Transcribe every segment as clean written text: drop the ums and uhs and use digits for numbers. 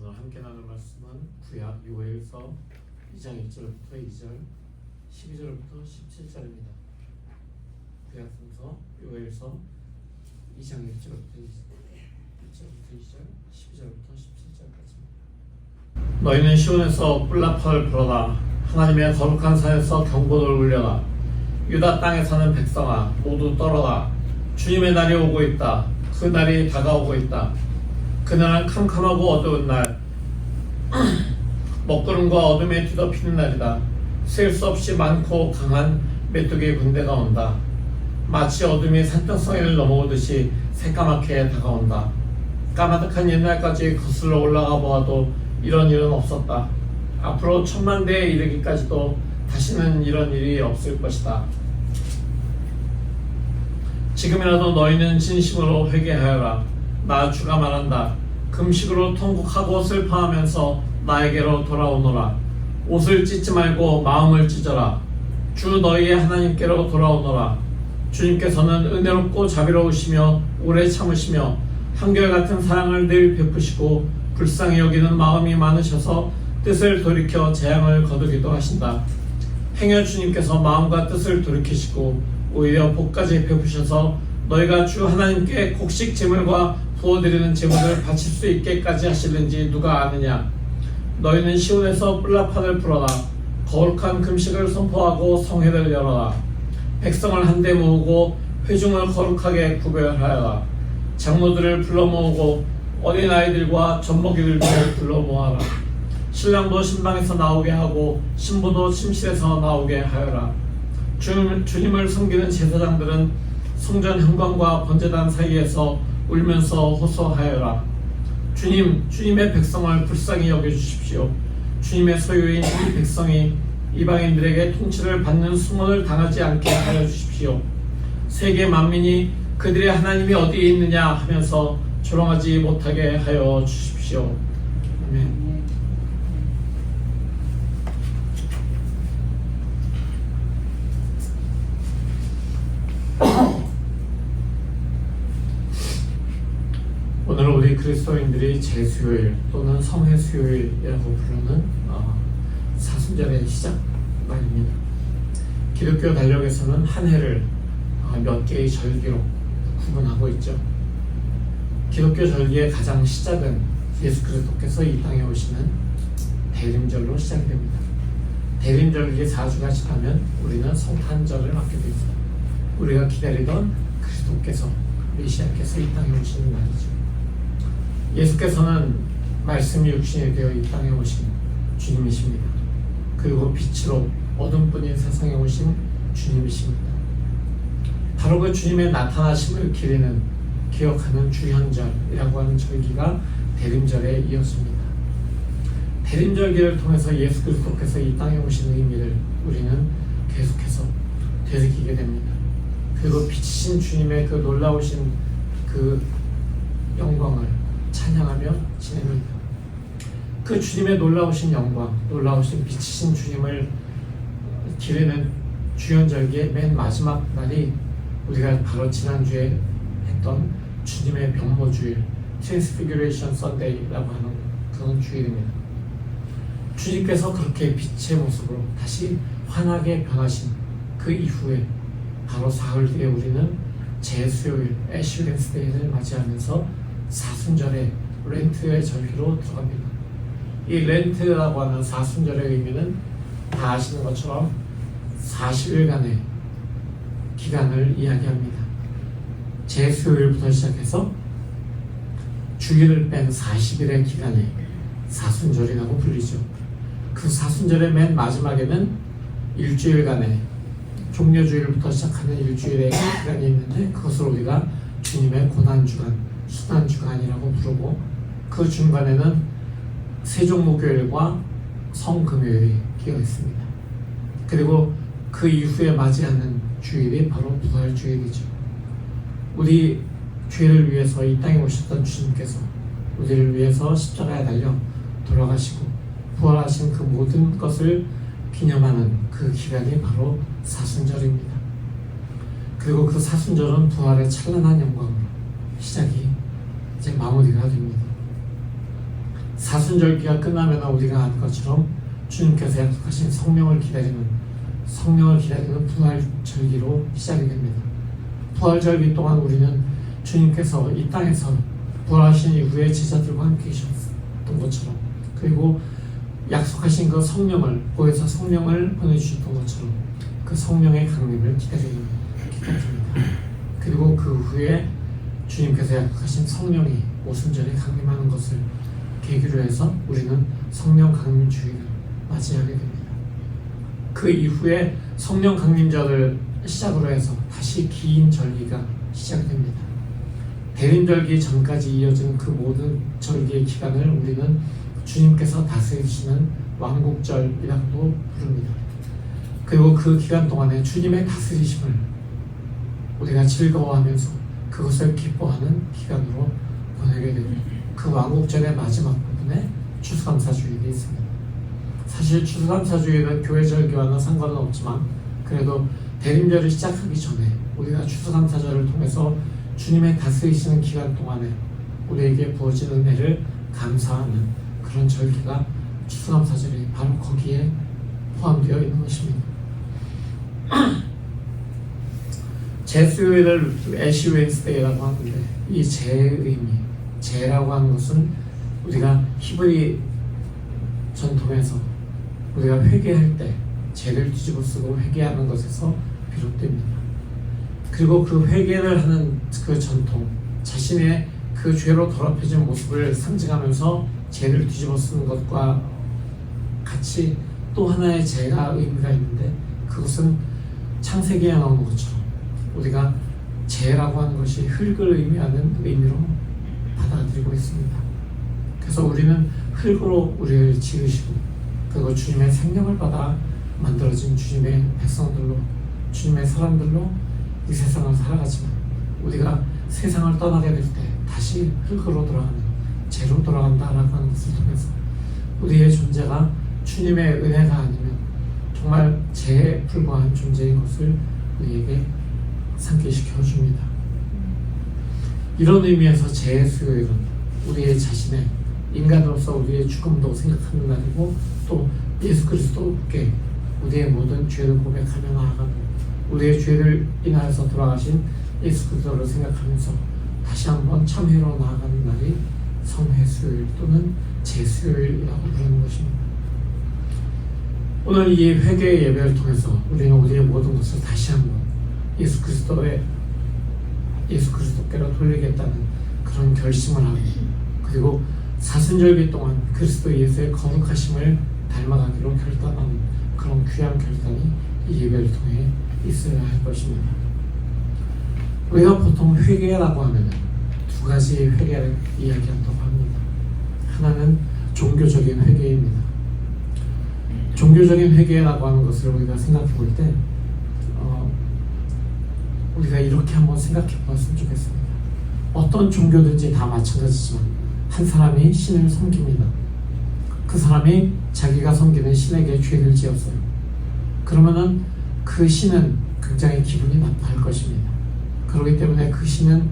오늘 함께 나눌 말씀은 구약 요엘서 2장 1절부터 2절, 12절부터 17절입니다. 구약 성서 요엘서 2장 1절부터 2절, 12절부터 17절까지. 너희는 시온에서 뿔나팔을 불어라. 하나님의 거룩한 산에서 경보를 울려라. 유다 땅에 사는 백성아, 모두 떨어라. 주님의 날이 오고 있다. 그 날이 다가오고 있다. 그날은 캄캄하고 어두운 날, 먹구름과 어둠에 뒤덮이는 날이다. 셀 수 없이 많고 강한 메뚜기 군대가 온다. 마치 어둠이 산등성이를 넘어오듯이 새까맣게 다가온다. 까마득한 옛날까지 거슬러 올라가 보아도 이런 일은 없었다. 앞으로 10,000,000대에 이르기까지도 다시는 이런 일이 없을 것이다. 지금이라도 너희는 진심으로 회개하여라. 나 주가 말한다. 금식으로 통곡하고 슬퍼하면서 나에게로 돌아오너라. 옷을 찢지 말고 마음을 찢어라. 주 너희의 하나님께로 돌아오너라. 주님께서는 은혜롭고 자비로우시며 오래 참으시며 한결같은 사랑을 늘 베푸시고 불쌍히 여기는 마음이 많으셔서 뜻을 돌이켜 재앙을 거두기도 하신다. 행여 주님께서 마음과 뜻을 돌이키시고 오히려 복까지 베푸셔서 너희가 주 하나님께 곡식 제물과 부어드리는 제물을 바칠 수 있게까지 하시는지 누가 아느냐. 너희는 시온에서 뿔나팔을 불어라. 거룩한 금식을 선포하고 성회를 열어라. 백성을 한데 모으고 회중을 거룩하게 구별하여라. 장로들을 불러 모으고 어린아이들과 젖먹이들을 불러 모아라. 신랑도 신방에서 나오게 하고 신부도 침실에서 나오게 하여라. 주님을 섬기는 제사장들은 성전 현관과 번제단 사이에서 울면서 호소하여라. 주님의 백성을 불쌍히 여겨주십시오. 주님의 소유인 이 백성이 이방인들에게 통치를 받는 수모를 당하지 않게 하여 주십시오. 세계 만민이 그들의 하나님이 어디에 있느냐 하면서 조롱하지 못하게 하여 주십시오. 아멘. 오늘 우리 그리스도인들이 제수요일 또는 성회수요일이라고 부르는 사순절의 시작 날입니다. 기독교 달력에서는 한 해를 몇 개의 절기로 구분하고 있죠. 기독교 절기의 가장 시작은 예수 그리스도께서 이 땅에 오시는 대림절로 시작이 됩니다. 대림절기 4주가 지나면 우리는 성탄절을 맞게 됩니다. 우리가 기다리던 그리스도께서 메시아께서 이 땅에 오시는 날이죠. 예수께서는 말씀이 육신이 되어 이 땅에 오신 주님이십니다. 그리고 빛으로 어둠뿐인 세상에 오신 주님이십니다. 바로 그 주님의 나타나심을 기억하는 주현절이라고 하는 절기가 대림절에 이었습니다. 대림절기를 통해서 예수 그리스도께서 이 땅에 오신 의미를 우리는 계속해서 되새기게 됩니다. 그리고 빛이신 주님의 그 놀라우신 그 영광을 찬양하며 지냅니다. 그 주님의 놀라우신 영광, 놀라우신 빛이신 주님을 기리는 주현절기의 맨 마지막 날이 우리가 바로 지난주에 했던 주님의 변모주일, 트랜스피규레이션 선데이라고 하는 그런 주일입니다. 주님께서 그렇게 빛의 모습으로 다시 환하게 변하신 그 이후에 바로 사흘 뒤에 우리는 제수요일, 애슐랜스데이를 맞이하면서 사순절의 렌트의 절기로 들어갑니다. 이 렌트라고 하는 사순절의 의미는 다 아시는 것처럼 40일간의 기간을 이야기합니다. 제수요일부터 시작해서 주일을 뺀 40일의 기간이 사순절이라고 불리죠. 그 사순절의 맨 마지막에는 일주일간의 종려주일부터 시작하는 일주일의 기간이 있는데 그것을 우리가 주님의 고난주간, 수난주간이라고 부르고 그 중간에는 세종목요일과 성금요일이 끼어 있습니다. 그리고 그 이후에 맞이하는 주일이 바로 부활주일이죠. 우리 죄를 위해서 이 땅에 오셨던 주님께서 우리를 위해서 십자가에 달려 돌아가시고 부활하신 그 모든 것을 기념하는 그 기간이 바로 사순절입니다. 그리고 그 사순절은 부활의 찬란한 영광으로 시작이 이제 마무리가 됩니다. 사순절기가 끝나면 우리가 아는 것처럼 주님께서 약속하신 성령을 기다리는 부활절기로 시작이 됩니다. 부활절기 동안 우리는 주님께서 이 땅에서 부활하신 이후에 제자들과 함께 계셨던 것처럼, 그리고 약속하신 그 성령을, 보혜사 성령을 보내주셨던 것처럼 그 성령의 강림을 기다립니다. 그리고 그 후에 주님께서 약속하신 성령이 오순절에 강림하는 것을 계기로 해서 우리는 성령 강림 주일을 맞이하게 됩니다. 그 이후에 성령 강림절을 시작으로 해서 다시 긴 절기가 시작됩니다. 대림절기 전까지 이어진 그 모든 절기의 기간을 우리는 주님께서 다스리시는 왕국절이라고도 부릅니다. 그리고 그 기간 동안에 주님의 다스리심을 우리가 즐거워하면서 그것을 기뻐하는 기간으로 보내게 됩니다. 그 왕국절의 마지막 부분에 추수감사주일이 있습니다. 사실 추수감사주일은 교회 절기와는 상관은 없지만, 그래도 대림절을 시작하기 전에 우리가 추수감사절을 통해서 주님의 다스리시는 기간 동안에 우리에게 부어진 은혜를 감사하는 그런 절기가 추수감사절이 바로 거기에 포함되어 있는 것입니다. 제수요일을 애쉬 웬스데이라고 하는데, 이 제의 의미, 제라고 하는 것은 우리가 히브리 전통에서 우리가 회개할 때 죄를 뒤집어 쓰고 회개하는 것에서 비롯됩니다. 그리고 그 회개를 하는 그 전통, 자신의 그 죄로 더럽혀진 모습을 상징하면서 죄를 뒤집어 쓰는 것과 같이 또 하나의 죄가 의미가 있는데, 그것은 창세기에 나오는 것처럼 우리가 죄라고 하는 것이 흙을 의미하는 의미로 받아들이고 있습니다. 그래서 우리는 흙으로 우리를 지으시고, 그리고 주님의 생명을 받아 만들어진 주님의 백성들로, 주님의 사람들로 이 세상을 살아가지만, 우리가 세상을 떠나게 될 때 다시 흙으로 돌아가는, 죄로 돌아간다라고 하는 것을 통해서 우리의 존재가 주님의 은혜가 아니면 정말 죄에 불과한 존재인 것을 우리에게 상기시켜 줍니다. 이런 의미에서 죄의 수요일은 우리의 자신의 인간으로서 우리의 죽음도 생각하는 날이고, 또 예수 그리스도께 우리의 모든 죄를 고백하며 나아가고, 우리의 죄를 인하여서 돌아가신 예수 그리스도를 생각하면서 다시 한번 참회로 나아가는 날이 성회수요일 또는 제수요일이라고 부르는 것입니다. 오늘 이 회개의 예배를 통해서 우리는 우리의 모든 것을 다시 한번 예수 그리스도께로 돌리겠다는 그런 결심을 하고, 그리고 사순절기 동안 그리스도 예수의 거룩하심을 닮아가기로 결단하는 그런 귀한 결단이 이 예배를 통해 있어야 할 것입니다. 우리가 보통 회개라고 하면 두 가지의 회개를 이야기한다고 합니다. 하나는 종교적인 회개입니다. 종교적인 회개라고 하는 것을 우리가 생각해 볼 때 우리가 이렇게 한번 생각해 보았으면 좋겠습니다. 어떤 종교든지 다 마찬가지지만 한 사람이 신을 섬깁니다. 그 사람이 자기가 섬기는 신에게 죄를 지었어요. 그러면은 그 신은 굉장히 기분이 나빠할 것입니다. 그렇기 때문에 그 신은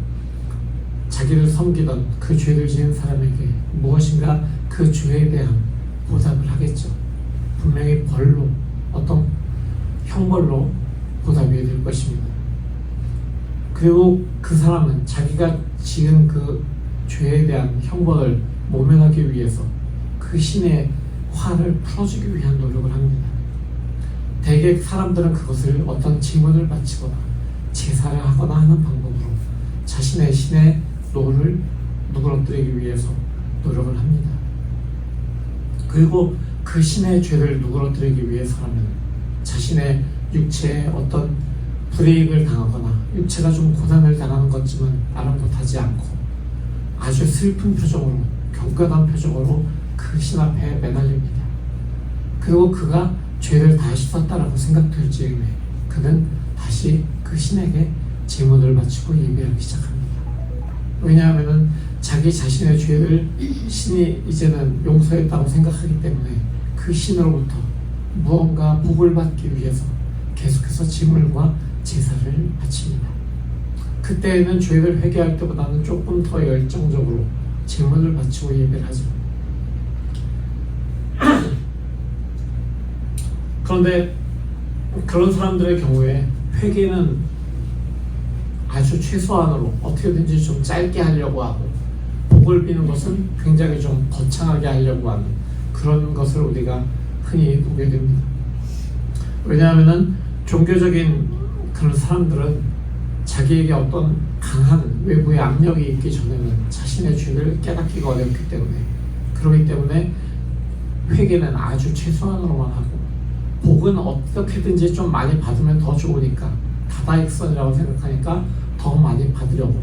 자기를 섬기던 그 죄를 지은 사람에게 무엇인가 그 죄에 대한 보답을 하겠죠. 분명히 벌로, 어떤 형벌로 보답이 될 것입니다. 그리고 그 사람은 자기가 지은 그 죄에 대한 형벌을 모면하기 위해서 그 신의 화를 풀어주기 위한 노력을 합니다. 대개 사람들은 그것을 어떤 증언을 바치거나 제사를 하거나 하는 방법으로 자신의 신의 노를 누그러뜨리기 위해서 노력을 합니다. 그리고 그 신의 죄를 누그러뜨리기 위해서라면 자신의 육체에 어떤 불이익을 당하거나 육체가 좀 고난을 당하는 것쯤은 아랑곳하지 않고 아주 슬픈 표정으로, 경건한 표정으로 그 신 앞에 매달립니다. 그리고 그가 죄를 다 씻었다라고 생각될 즈음에 그는 다시 그 신에게 제문을 바치고 예배하기 시작합니다. 왜냐하면 자기 자신의 죄를 신이 이제는 용서했다고 생각하기 때문에 그 신으로부터 무언가 복을 받기 위해서 계속해서 제물과 제사를 바칩니다. 그때에는 죄를 회개할 때보다는 조금 더 열정적으로 제물을 바치고 예배를 하죠. 그런데 그런 사람들의 경우에 회개는 아주 최소한으로 어떻게든지 좀 짧게 하려고 하고, 복을 비는 것은 굉장히 좀 거창하게 하려고 하는 그런 것을 우리가 흔히 보게 됩니다. 왜냐하면 종교적인 그런 사람들은 자기에게 어떤 강한 외부의 압력이 있기 전에는 자신의 죄를 깨닫기가 어렵기 때문에, 그렇기 때문에 회개는 아주 최소한으로만 하고, 복은 어떻게든지 좀 많이 받으면 더 좋으니까, 다다익선이라고 생각하니까 더 많이 받으려고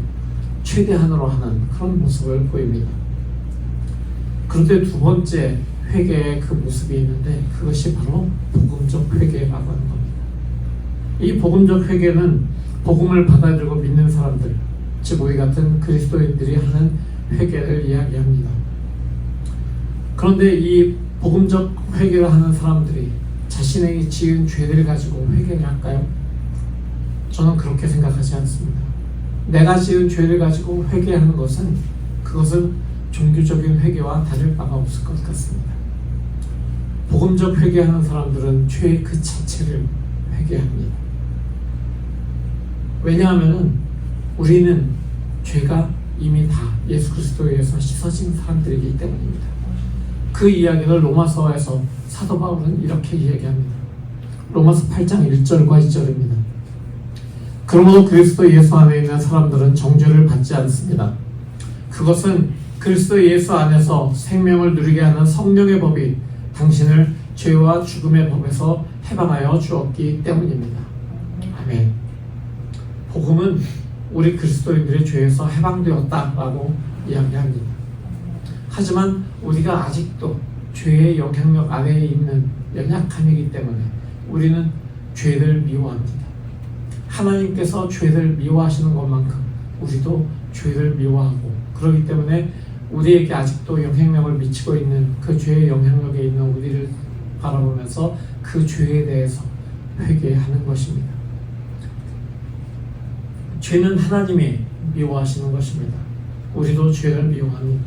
최대한으로 하는 그런 모습을 보입니다. 그런데 두 번째 회개의 그 모습이 있는데, 그것이 바로 복음적 회개라고 하는 겁니다. 이 복음적 회개는 복음을 받아들이고 믿는 사람들, 즉 우리 같은 그리스도인들이 하는 회개를 이야기합니다. 그런데 이 복음적 회개를 하는 사람들이 자신에게 지은 죄를 가지고 회개를 할까요? 저는 그렇게 생각하지 않습니다. 내가 지은 죄를 가지고 회개하는 것은, 그것은 종교적인 회개와 다를 바가 없을 것 같습니다. 복음적 회개하는 사람들은 죄의 그 자체를 회개합니다. 왜냐하면 우리는 죄가 이미 다 예수 그리스도에 의해서 씻어진 사람들이기 때문입니다. 그 이야기를 로마서에서 사도 바울은 이렇게 이야기합니다. 로마서 8장 1절과 2절입니다. 그러므로 그리스도 예수 안에 있는 사람들은 정죄를 받지 않습니다. 그것은 그리스도 예수 안에서 생명을 누리게 하는 성령의 법이 당신을 죄와 죽음의 법에서 해방하여 주었기 때문입니다. 아멘. 복음은 우리 그리스도인들의 죄에서 해방되었다라고 이야기합니다. 하지만 우리가 아직도 죄의 영향력 아래에 있는 연약함이기 때문에 우리는 죄를 미워합니다. 하나님께서 죄를 미워하시는 것만큼 우리도 죄를 미워하고, 그렇기 때문에 우리에게 아직도 영향력을 미치고 있는 그 죄의 영향력에 있는 우리를 바라보면서 그 죄에 대해서 회개하는 것입니다. 죄는 하나님이 미워하시는 것입니다. 우리도 죄를 미워합니다.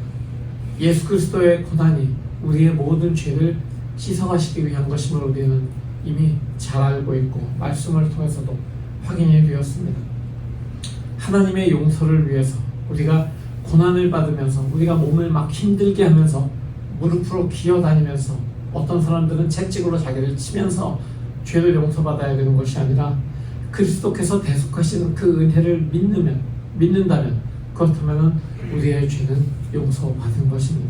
예수 그리스도의 고난이 우리의 모든 죄를 씻어가시기 위한 것임을 우리는 이미 잘 알고 있고, 말씀을 통해서도 확인이 되었습니다. 하나님의 용서를 위해서 우리가 고난을 받으면서, 우리가 몸을 막 힘들게 하면서 무릎으로 기어다니면서, 어떤 사람들은 채찍으로 자기를 치면서 죄를 용서받아야 되는 것이 아니라, 그리스도께서 대속하시는 그 은혜를 믿는다면, 그렇다면 우리의 죄는 용서받은 것입니다.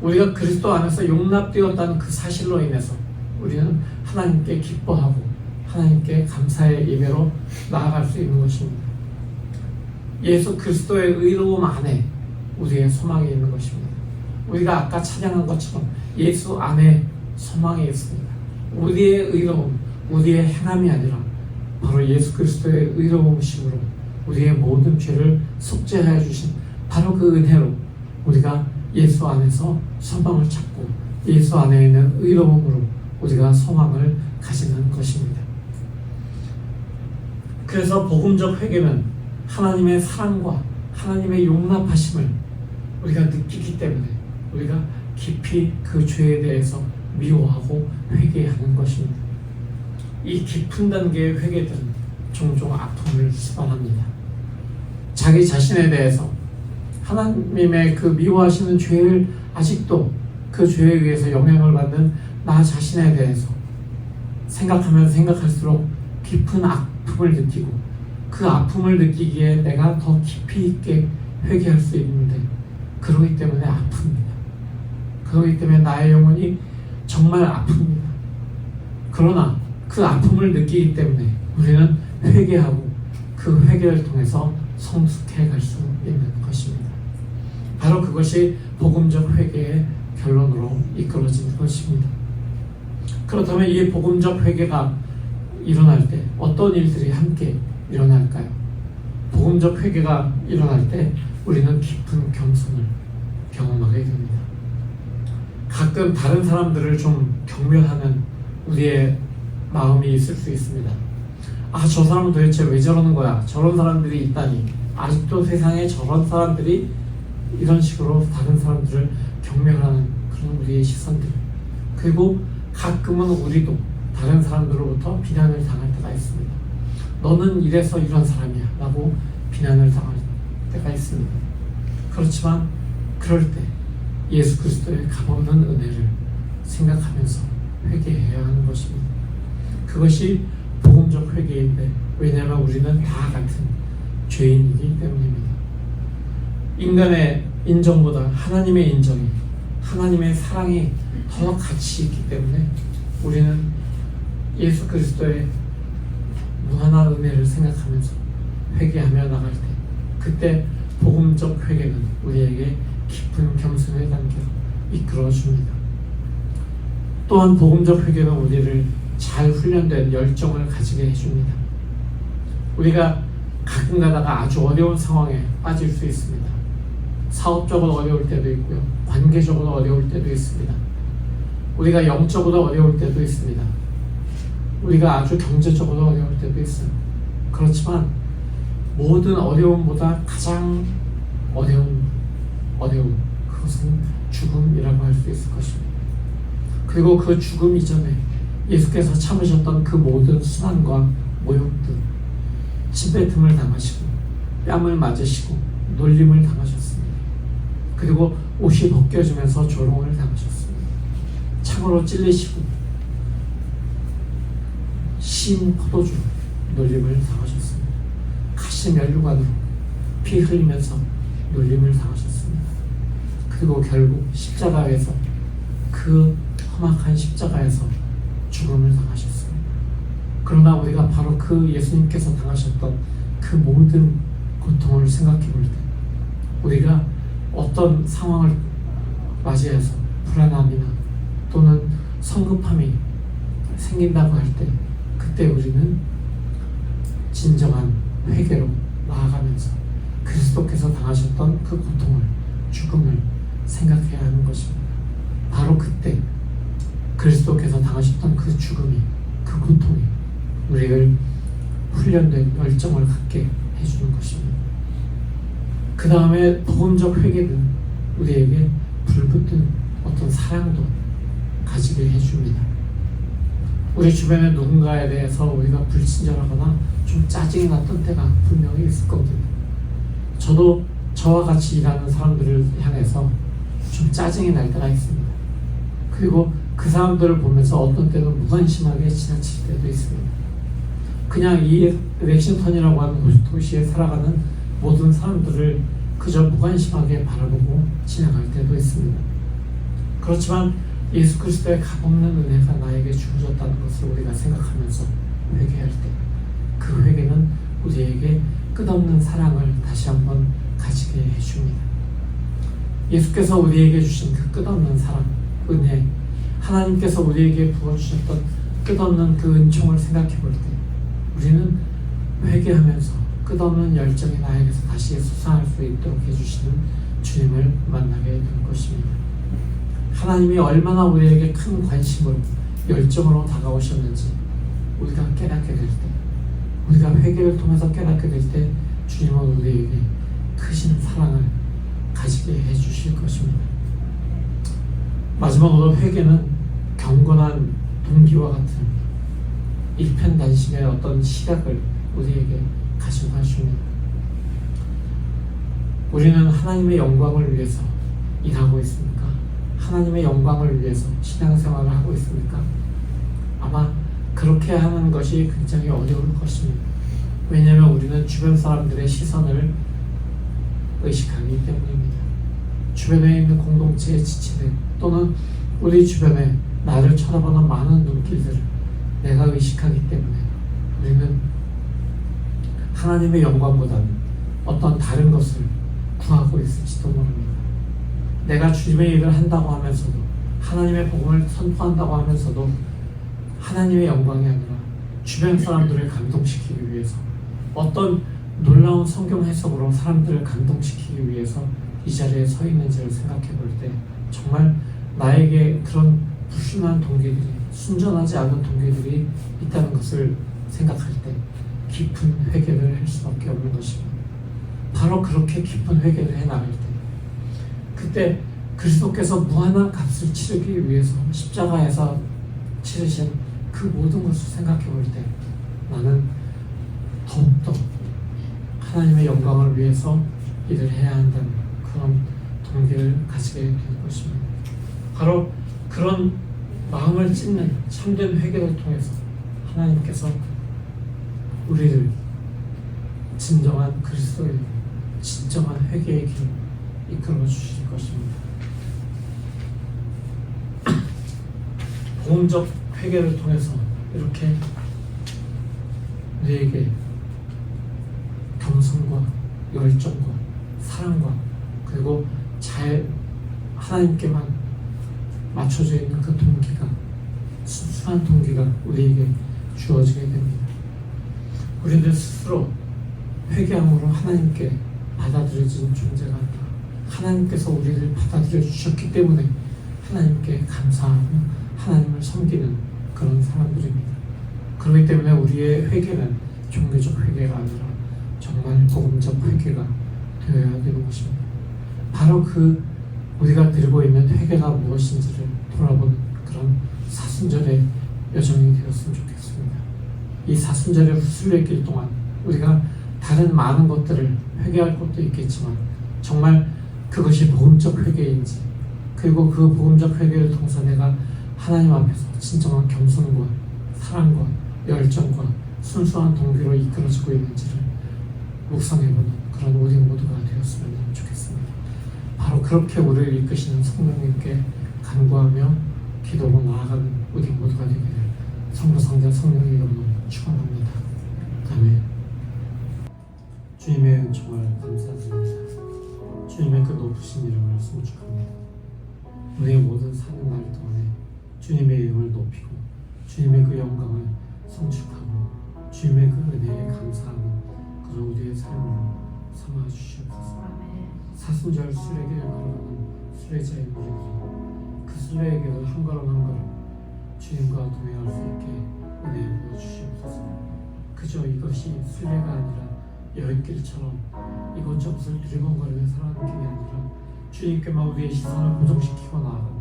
우리가 그리스도 안에서 용납되었다는 그 사실로 인해서 우리는 하나님께 기뻐하고 하나님께 감사의 예배로 나아갈 수 있는 것입니다. 예수 그리스도의 의로움 안에 우리의 소망이 있는 것입니다. 우리가 아까 찬양한 것처럼 예수 안에 소망이 있습니다. 우리의 의로움, 우리의 행함이 아니라 바로 예수 그리스도의 의로우심으로 우리의 모든 죄를 속죄하여 주신 바로 그 은혜로 우리가 예수 안에서 소망을 찾고, 예수 안에 있는 의로움으로 우리가 소망을 가지는 것입니다. 그래서 복음적 회개는 하나님의 사랑과 하나님의 용납하심을 우리가 느끼기 때문에 우리가 깊이 그 죄에 대해서 미워하고 회개하는 것입니다. 이 깊은 단계의 회개들은 종종 아픔을 수반합니다. 자기 자신에 대해서 하나님의 그 미워하시는 죄를, 아직도 그 죄에 의해서 영향을 받는 나 자신에 대해서 생각하면 생각할수록 깊은 아픔을 느끼고, 그 아픔을 느끼기에 내가 더 깊이 있게 회개할 수 있는데, 그러기 때문에 아픕니다. 그러기 때문에 나의 영혼이 정말 아픕니다. 그러나 그 아픔을 느끼기 때문에 우리는 회개하고, 그 회개를 통해서 성숙해 갈 수 있는 것입니다. 바로 그것이 복음적 회개의 결론으로 이끌어지는 것입니다. 그렇다면 이 복음적 회개가 일어날 때 어떤 일들이 함께 일어날까요? 복음적 회개가 일어날 때 우리는 깊은 겸손을 경험하게 됩니다. 가끔 다른 사람들을 좀 경멸하는 우리의 마음이 있을 수 있습니다. 아, 저 사람은 도대체 왜 저러는 거야? 저런 사람들이 있다니. 아직도 세상에 저런 사람들이, 이런 식으로 다른 사람들을 경멸하는 그런 우리의 시선들. 그리고 가끔은 우리도 다른 사람들로부터 비난을 당할 때가 있습니다. 너는 이래서 이런 사람이야 라고 비난을 당할 때가 있습니다. 그렇지만 그럴 때 예수 그리스도의 값없는 은혜를 생각하면서 회개해야 하는 것입니다. 그것이 복음적 회개인데, 왜냐하면 우리는 다 같은 죄인이기 때문입니다. 인간의 인정보다 하나님의 인정이, 하나님의 사랑이 더 가치 있기 때문에 우리는 예수 그리스도의 무한한 은혜를 생각하면서 회개하며 나갈 때, 그때 복음적 회개는 우리에게 깊은 겸손의 단계로 이끌어 줍니다. 또한 복음적 회개는 우리를 잘 훈련된 열정을 가지게 해줍니다. 우리가 가끔 가다가 아주 어려운 상황에 빠질 수 있습니다. 사업적으로 어려울 때도 있고요, 관계적으로 어려울 때도 있습니다. 우리가 영적으로 어려울 때도 있습니다. 우리가 아주 경제적으로 어려울 때도 있어요. 그렇지만 모든 어려움보다 가장 어려운 그것은 죽음이라고 할 수 있을 것입니다. 그리고 그 죽음 이전에 예수께서 참으셨던 그 모든 수난과 모욕들, 침뱉음을 당하시고 뺨을 맞으시고 놀림을 당하셨습니다. 그리고 옷이 벗겨지면서 조롱을 당하셨습니다. 창으로 찔리시고 신 포도주 놀림을 당하셨습니다. 가시 면류관으로 피 흘리면서 놀림을 당하셨습니다. 그리고 결국 십자가에서, 그 험악한 십자가에서 죽음을 당하셨습니다. 그러나 우리가 바로 그 예수님께서 당하셨던 그 모든 고통을 생각해 볼 때, 우리가 어떤 상황을 맞이해서 불안함이나 또는 성급함이 생긴다고 할 때, 그때 우리는 진정한 회개로 나아가면서 그리스도께서 당하셨던 그 고통을, 죽음을 생각해야 하는 것입니다. 바로 그때 그리스도께서 당하셨던 그 죽음이, 그 고통이 우리를 훈련된 열정을 갖게 해주는 것입니다. 그 다음에 복음적 회개는 우리에게 불붙은 어떤 사랑도 가지게 해줍니다. 우리 주변에 누군가에 대해서 우리가 불친절하거나 좀 짜증이 났던 때가 분명히 있을 거거든요. 저도 저와 같이 일하는 사람들을 향해서 좀 짜증이 날 때가 있습니다. 그리고 그 사람들을 보면서 어떤 때는 무관심하게 지나칠 때도 있습니다. 그냥 이 렉싱턴이라고 하는 도시에 살아가는 모든 사람들을 그저 무관심하게 바라보고 지나갈 때도 있습니다. 그렇지만 예수 그리스도의 값없는 은혜가 나에게 주어졌다는 것을 우리가 생각하면서 회개할 때, 그 회개는 우리에게 끝없는 사랑을 다시 한번 가지게 해줍니다. 예수께서 우리에게 주신 그 끝없는 사랑, 은혜, 하나님께서 우리에게 부어주셨던 끝없는 그 은총을 생각해 볼 때, 우리는 회개하면서 끝없는 열정이 나에게서 다시 솟아날 수 있도록 해주시는 주님을 만나게 될 것입니다. 하나님이 얼마나 우리에게 큰 관심으로, 열정으로 다가오셨는지 우리가 깨닫게 될 때, 우리가 회개를 통해서 깨닫게 될 때, 주님은 우리에게 크신 사랑을 가지게 해주실 것입니다. 마지막으로 회개는 경건한 동기와 같은 일편단심의 어떤 시각을 우리에게 가지고 하십니다. 우리는 하나님의 영광을 위해서 일하고 있습니까? 하나님의 영광을 위해서 신앙생활을 하고 있습니까? 아마 그렇게 하는 것이 굉장히 어려울 것입니다. 왜냐하면 우리는 주변 사람들의 시선을 의식하기 때문입니다. 주변에 있는 공동체의 지체들, 또는 우리 주변에 나를 쳐다보는 많은 눈길들을 내가 의식하기 때문에 우리는 하나님의 영광보다는 어떤 다른 것을 구하고 있을지도 모릅니다. 내가 주님의 일을 한다고 하면서도, 하나님의 복음을 선포한다고 하면서도 하나님의 영광이 아니라 주변 사람들을 감동시키기 위해서, 어떤 놀라운 성경 해석으로 사람들을 감동시키기 위해서 이 자리에 서 있는지를 생각해 볼 때, 정말 나에게 그런 불순한 동기들이, 순전하지 않은 동기들이 있다는 것을 생각할 때 깊은 회개를 할 수밖에 없는 것입니다. 바로 그렇게 깊은 회개를 해나갈 때, 그때 그리스도께서 무한한 값을 치르기 위해서 십자가에서 치르신 그 모든 것을 생각해 볼 때 나는 더욱더 하나님의 영광을 위해서 일을 해야 한다는 그런 동기를 가지게 될 것입니다. 바로 그런 마음을 찢는 참된 회개를 통해서 하나님께서 우리를 진정한 그리스도의 진정한 회개의 길을 이끌어 주실 것입니다. 복음적 회개를 통해서 이렇게 우리에게 겸손과 열정과 사랑과 그리고 잘 하나님께만 맞춰져 있는 그 동기가 순수한 동기가 우리에게 주어지게 됩니다. 우리들 스스로 회개함으로 하나님께 받아들여진 존재가 아니라 하나님께서 우리를 받아들여 주셨기 때문에 하나님께 감사하며 하나님을 섬기는 그런 사람들입니다. 그렇기 때문에 우리의 회개는 종교적 회개가 아니라 정말 복음적 회개가 되어야 되는 것입니다. 바로 그 우리가 들고 있는 회개가 무엇인지를 돌아보는 그런 사순절의 여정이 되었으면 좋겠습니다. 이 사순절의 휘슬레길 동안 우리가 다른 많은 것들을 회개할 것도 있겠지만 정말 그것이 복음적 회개인지 그리고 그 복음적 회개를 통해서 내가 하나님 앞에서 진정한 겸손과 사랑과 열정과 순수한 동기로 이끌어지고 있는지를 묵상해보는 그런 우리 모두가 되었으면 좋겠습니다. 바로 그렇게 우리를 이끄시는 성령님께 간구하며 기도로 나아가는 우리 모두가 되기를 성부 성자 성령의 이름으로 축원합니다. 아멘. 주님의 은 정말 감사드립니다. 주님의 그 높으신 이름을 송축합니다. 우리의 모든 사는 날 동안에 주님의 이름을 높이고 주님의 그 영광을 송축하고 주님의 그 은혜에 감사하는 그런 우리의 삶으로 삼아 주시옵소서. 사순절 순례길을 걸어가는 순례자인 우리들이 그 순례의 길을 한 걸음 한 걸음 주님과 동행할 수 있게 은혜 부어주시옵소서. 그저 이것이 순례가 아니라 여행길처럼 이곳저곳을 두리번거리며 살아가는 길이 아니라 주님께만 우리의 시선을 고정시키고 나아가는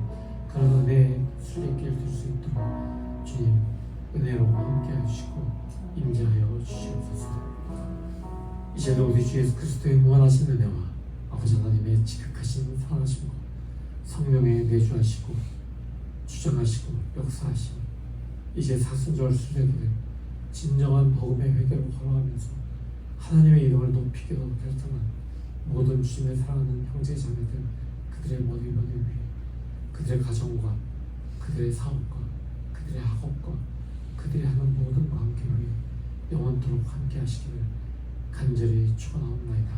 그런 은혜의 순례길 될 수 있도록 주님 은혜로 함께 해주시고 임재하여 주시옵소서. 이제도 우리 주 예수 그리스도의 무한하신 은혜와 아버지 하나님의 지극하신 사랑하심과 성령의 내주하시고 주장하시고 역사하심 이제 사순절 순례길을 진정한 복음의 회개로 걸어가면서 하나님의 이름을 높이기로 결정한 모든 주님의 사랑하는 형제 자매들 그들의 머리 위에 그들의 가정과 그들의 사업과 그들의 학업과 그들이 하는 모든 과 함께 위해 영원토록 함께 하시기를 간절히 축원하옵나이다.